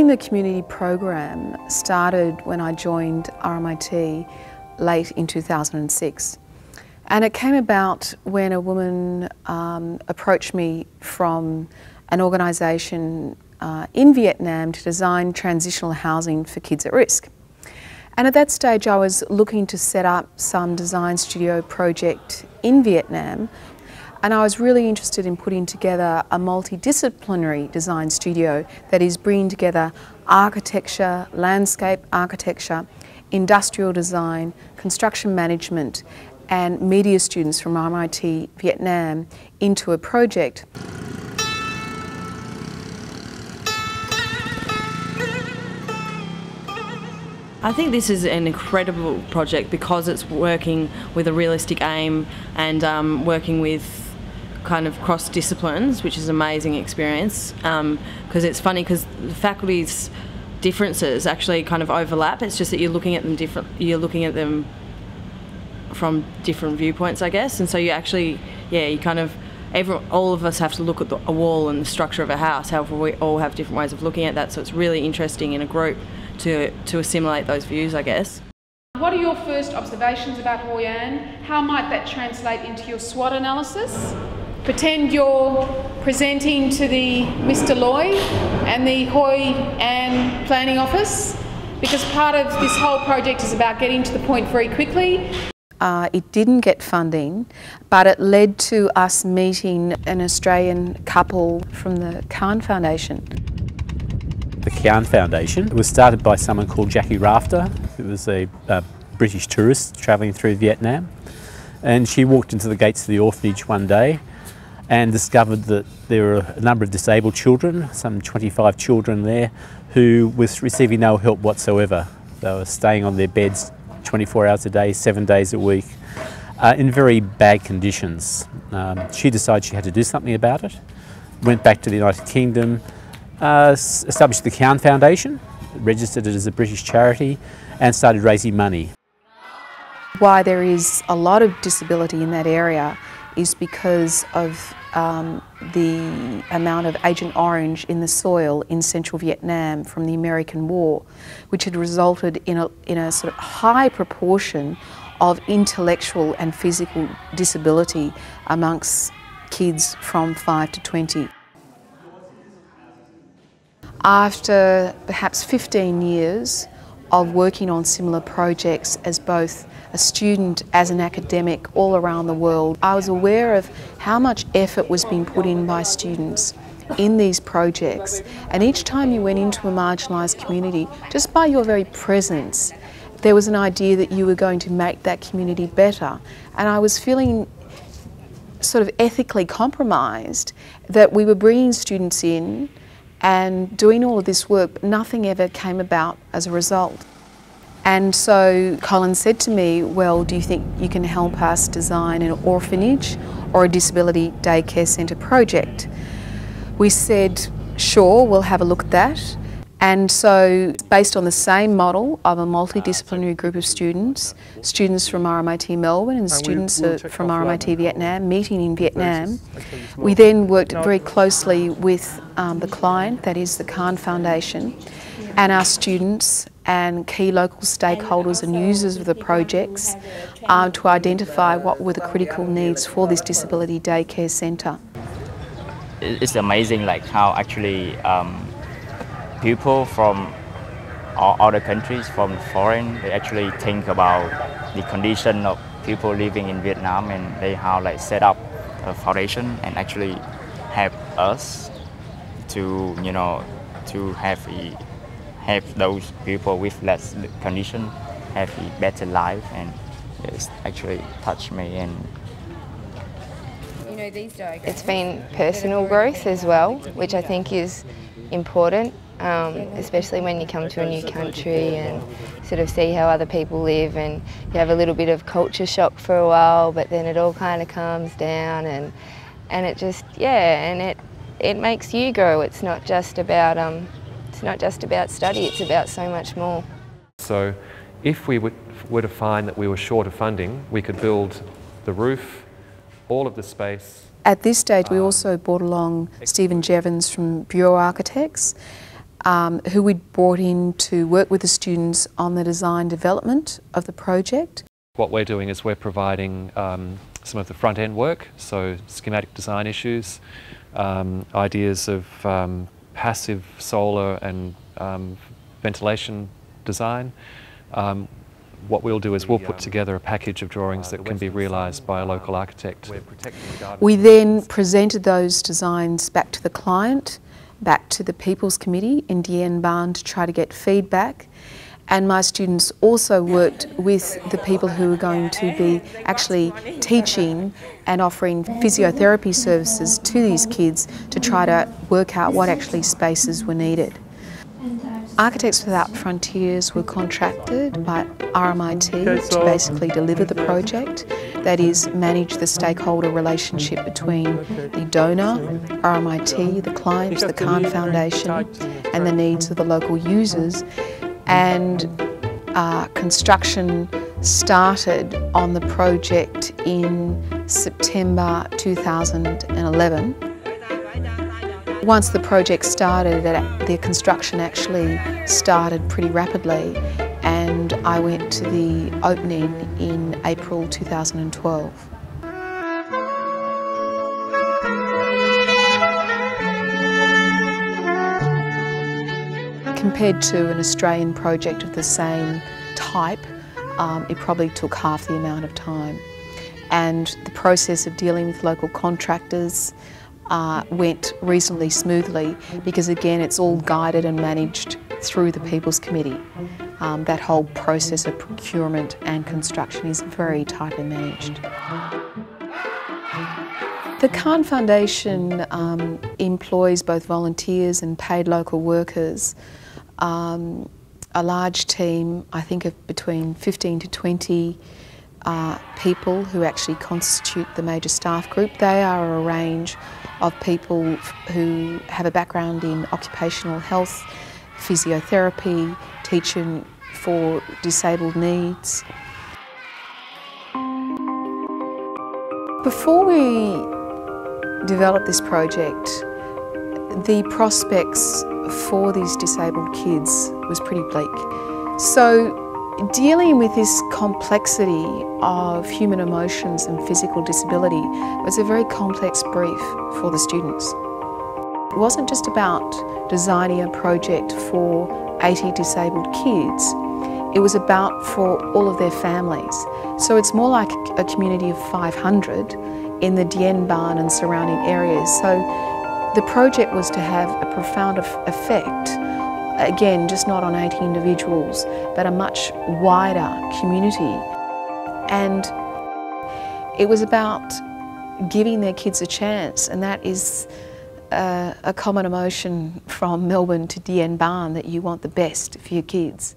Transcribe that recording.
Building the community program started when I joined RMIT late in 2006. And it came about when a woman approached me from an organisation in Vietnam to design transitional housing for kids at risk. And at that stage I was looking to set up some design studio project in Vietnam, and I was really interested in putting together a multidisciplinary design studio that is bringing together architecture, landscape architecture, industrial design, construction management and media students from RMIT Vietnam into a project. I think this is an incredible project because it's working with a realistic aim and working with kind of cross disciplines, which is an amazing experience. Because it's funny because the faculty's differences actually kind of overlap. It's just that you're looking at them You're looking at them from different viewpoints, I guess. And so you actually, you kind of all of us have to look at a wall and the structure of a house. However, we all have different ways of looking at that. So it's really interesting in a group to assimilate those views, I guess. What are your first observations about Hoi An? How might that translate into your SWOT analysis? Pretend you're presenting to the Mr. Loy and the Hoi An Planning Office, because part of this whole project is about getting to the point very quickly. It didn't get funding, but it led to us meeting an Australian couple from the Khan Foundation. The Khan Foundation was started by someone called Jackie Rafter, who was a British tourist travelling through Vietnam. And she walked into the gates of the orphanage one day and discovered that there were a number of disabled children, some 25 children there, who was receiving no help whatsoever. They were staying on their beds 24 hours a day, 7 days a week, in very bad conditions. She decided she had to do something about it, went back to the United Kingdom, established the Khan Foundation, registered it as a British charity and started raising money. Why there is a lot of disability in that area is because of the amount of Agent Orange in the soil in central Vietnam from the American War, which had resulted in a sort of high proportion of intellectual and physical disability amongst kids from 5 to 20. After perhaps 15 years of working on similar projects as both a student, as an academic all around the world, I was aware of how much effort was being put in by students in these projects. And each time you went into a marginalised community, just by your very presence, there was an idea that you were going to make that community better. And I was feeling sort of ethically compromised that we were bringing students in and doing all of this work, but nothing ever came about as a result. And so Colin said to me, well, do you think you can help us design an orphanage or a disability daycare centre project? We said, sure, we'll have a look at that. And so, based on the same model of a multidisciplinary group of students from RMIT Melbourne and students from RMIT Vietnam meeting in Vietnam, we then worked very closely with the client, that is the Khan Foundation, and our students and key local stakeholders and users of the projects to identify what were the critical needs for this disability daycare centre. It's amazing like how actually people from all other countries, from foreign, they actually think about the condition of people living in Vietnam, and they how like set up a foundation and actually help us to to have those people with less condition have a better life, and it's actually touched me. And it's been personal growth as well, which I think is important. Especially when you come to a new country and sort of see how other people live, and you have a little bit of culture shock for a while, but then it all kind of calms down, and it just and it makes you grow. It's not just about study. It's about so much more. So, if we were to find that we were short of funding, we could build the roof, all of the space. At this stage, we also brought along Stephen Jevons from Bureau Architects. who we'd brought in to work with the students on the design development of the project. What we're doing is we're providing some of the front end work, so schematic design issues, ideas of passive solar and ventilation design. What we'll do is we'll put together a package of drawings that can be realised by a local architect. We then presented those designs back to the client, back to the People's Committee in Dien Ban to try to get feedback. And my students also worked with the people who were going to be actually teaching and offering physiotherapy services to these kids to try to work out what actually spaces were needed. Architects Without Frontiers were contracted by RMIT to basically deliver the project, that is, manage the stakeholder relationship between the donor, RMIT, the client, the Khan Foundation, and the needs of the local users. And construction started on the project in September 2011. Once the project started, the construction actually started pretty rapidly, and I went to the opening in April 2012. Compared to an Australian project of the same type, it probably took half the amount of time. And the process of dealing with local contractors went reasonably smoothly because, again, it's all guided and managed through the People's Committee. That whole process of procurement and construction is very tightly managed. The Khan Foundation employs both volunteers and paid local workers. A large team, I think of between 15 to 20 people who actually constitute the major staff group. They are a range of people who have a background in occupational health, physiotherapy, teaching for disabled needs. Before we developed this project, the prospects for these disabled kids was pretty bleak. So dealing with this complexity of human emotions and physical disability was a very complex brief for the students. It wasn't just about designing a project for 80 disabled kids, it was about for all of their families. So it's more like a community of 500 in the Dien Ban and surrounding areas. So the project was to have a profound effect, again, just not on 80 individuals, but a much wider community. And it was about giving their kids a chance, and that is a common emotion from Melbourne to Dien Ban, that you want the best for your kids.